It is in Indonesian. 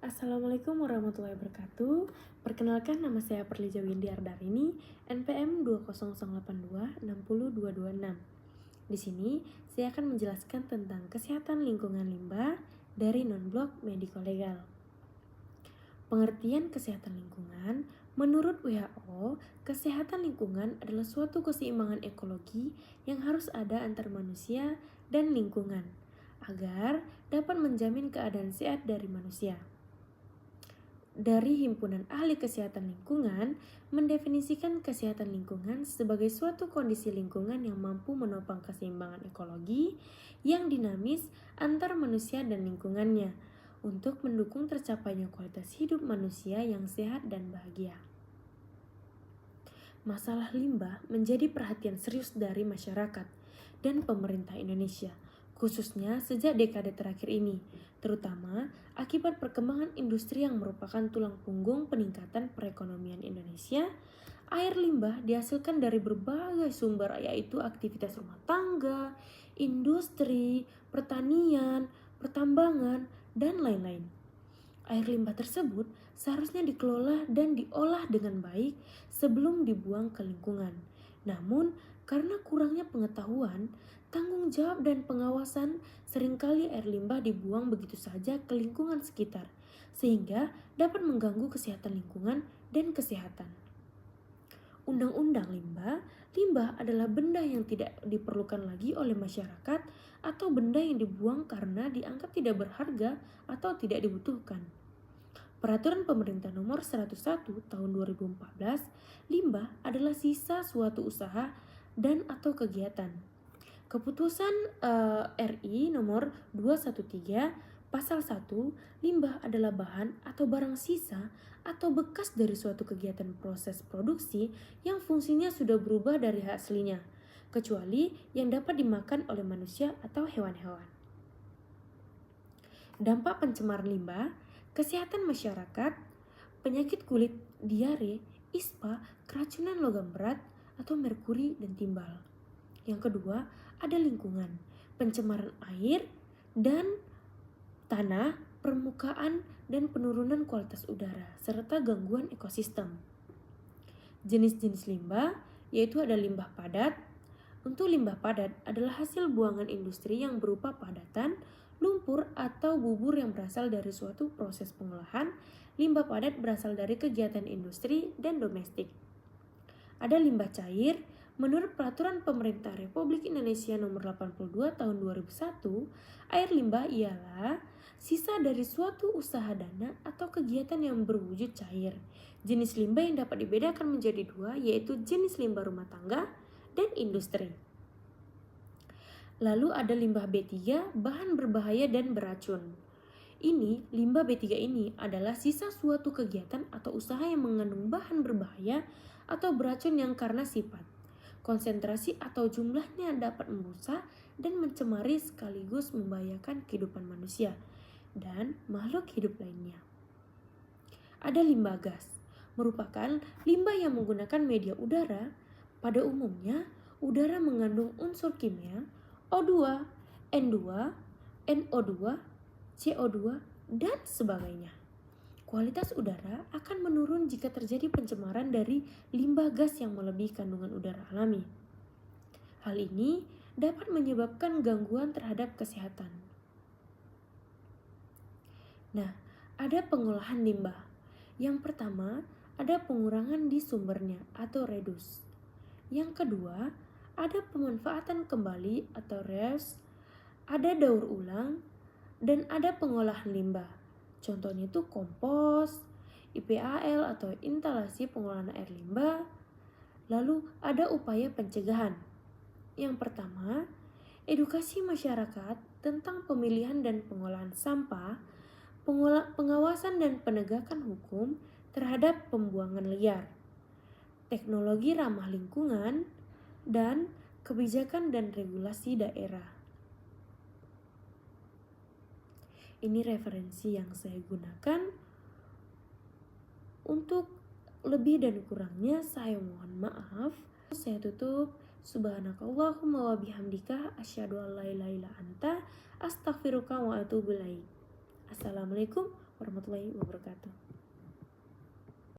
Assalamualaikum warahmatullahi wabarakatuh. Perkenalkan, nama saya Perlija Windy Ardarini, NPM 208260226. Di sini saya akan menjelaskan tentang kesehatan lingkungan limbah dari non-blok mediko-legal. Pengertian kesehatan lingkungan, menurut WHO, kesehatan lingkungan adalah suatu keseimbangan ekologi yang harus ada antar manusia dan lingkungan agar dapat menjamin keadaan sehat dari manusia. Dari Himpunan Ahli Kesehatan Lingkungan mendefinisikan kesehatan lingkungan sebagai suatu kondisi lingkungan yang mampu menopang keseimbangan ekologi yang dinamis antar manusia dan lingkungannya untuk mendukung tercapainya kualitas hidup manusia yang sehat dan bahagia. Masalah limbah menjadi perhatian serius dari masyarakat dan pemerintah Indonesia, khususnya sejak dekade terakhir ini, terutama akibat perkembangan industri yang merupakan tulang punggung peningkatan perekonomian Indonesia. Air limbah dihasilkan dari berbagai sumber, yaitu aktivitas rumah tangga, industri, pertanian, pertambangan, dan lain-lain. Air limbah tersebut seharusnya dikelola dan diolah dengan baik sebelum dibuang ke lingkungan. Namun, karena kurangnya pengetahuan, tanggung jawab dan pengawasan, seringkali air limbah dibuang begitu saja ke lingkungan sekitar, sehingga dapat mengganggu kesehatan lingkungan dan kesehatan. Undang-undang limbah adalah benda yang tidak diperlukan lagi oleh masyarakat atau benda yang dibuang karena dianggap tidak berharga atau tidak dibutuhkan. Peraturan Pemerintah Nomor 101 Tahun 2014, limbah adalah sisa suatu usaha dan atau kegiatan. Keputusan RI Nomor 213 Pasal 1, limbah adalah bahan atau barang sisa atau bekas dari suatu kegiatan proses produksi yang fungsinya sudah berubah dari aslinya, kecuali yang dapat dimakan oleh manusia atau hewan-hewan. Dampak pencemaran limbah, kesehatan masyarakat, penyakit kulit, diare, ispa, keracunan logam berat atau merkuri dan timbal. Yang kedua, ada lingkungan, pencemaran air dan tanah, permukaan, dan penurunan kualitas udara, serta gangguan ekosistem. Jenis-jenis limbah, yaitu ada limbah padat. Untuk limbah padat adalah hasil buangan industri yang berupa padatan, lumpur, atau bubur yang berasal dari suatu proses pengolahan. Limbah padat berasal dari kegiatan industri dan domestik. Ada limbah cair. Menurut Peraturan Pemerintah Republik Indonesia Nomor 82 Tahun 2001, air limbah ialah sisa dari suatu usaha dana atau kegiatan yang berwujud cair. Jenis limbah yang dapat dibedakan menjadi dua, yaitu jenis limbah rumah tangga dan industri. Lalu ada limbah B3, bahan berbahaya dan beracun. Limbah B3 ini adalah sisa suatu kegiatan atau usaha yang mengandung bahan berbahaya atau beracun yang karena sifat, konsentrasi atau jumlahnya dapat merusak dan mencemari sekaligus membahayakan kehidupan manusia dan makhluk hidup lainnya. Ada limbah gas, merupakan limbah yang menggunakan media udara. Pada umumnya, udara mengandung unsur kimia O2, N2, NO2, CO2, dan sebagainya. Kualitas udara akan menurun jika terjadi pencemaran dari limbah gas yang melebihi kandungan udara alami. Hal ini dapat menyebabkan gangguan terhadap kesehatan. Nah, ada pengolahan limbah. Yang pertama, ada pengurangan di sumbernya atau reduce. Yang kedua, ada pemanfaatan kembali atau reuse, ada daur ulang, dan ada pengolahan limbah. Contohnya itu kompos, IPAL atau instalasi pengolahan air limbah. Lalu ada upaya pencegahan. Yang pertama, edukasi masyarakat tentang pemilihan dan pengolahan sampah, pengawasan dan penegakan hukum terhadap pembuangan liar, teknologi ramah lingkungan, dan kebijakan dan regulasi daerah. Ini referensi yang saya gunakan. Untuk lebih dan kurangnya saya mohon maaf. Saya tutup. Subhanakallahumma wa bihamdika asyhadu an la ilaha illa anta astaghfiruka wa atubu ilaik. Assalamualaikum warahmatullahi wabarakatuh.